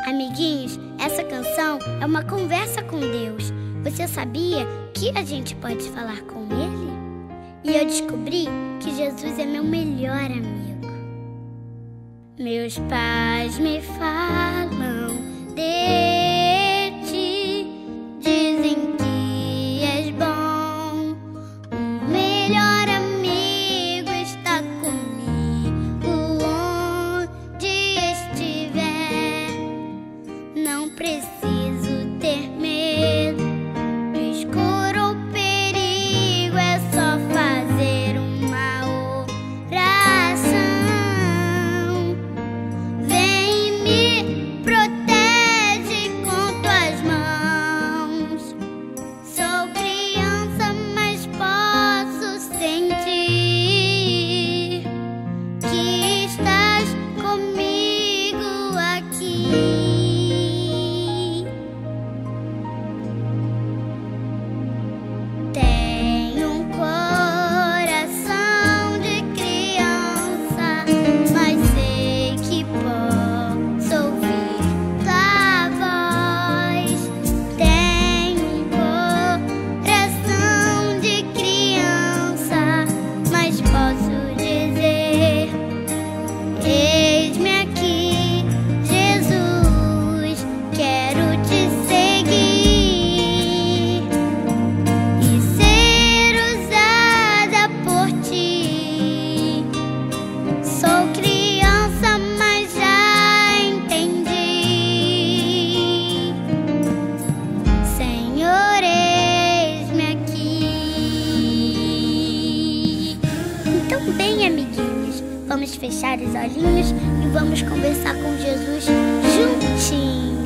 Amiguinhos, essa canção é uma conversa com Deus. Você sabia que a gente pode falar com Ele? E eu descobri que Jesus é meu melhor amigo. Meus pais me falam de ti, dizem que és bom. O melhor amigo está comigo onde estiver. Não preciso ter medo do escuro ou perigo, é só fazer uma oração. Vem e me protege com tuas mãos. Sou criança, mas posso sentir que estás comigo aqui. Tenho um coração de criança, mas sei que posso ouvir tua voz. Tenho um coração de criança, mas posso dizer: eis-me aqui, Jesus, quero te seguir e ser usada por ti. Sou criança, mas já entendi. Senhor, eis-me aqui. Então, bem, amiguinhos, vamos fechar os olhinhos e vamos conversar com Jesus juntinhos.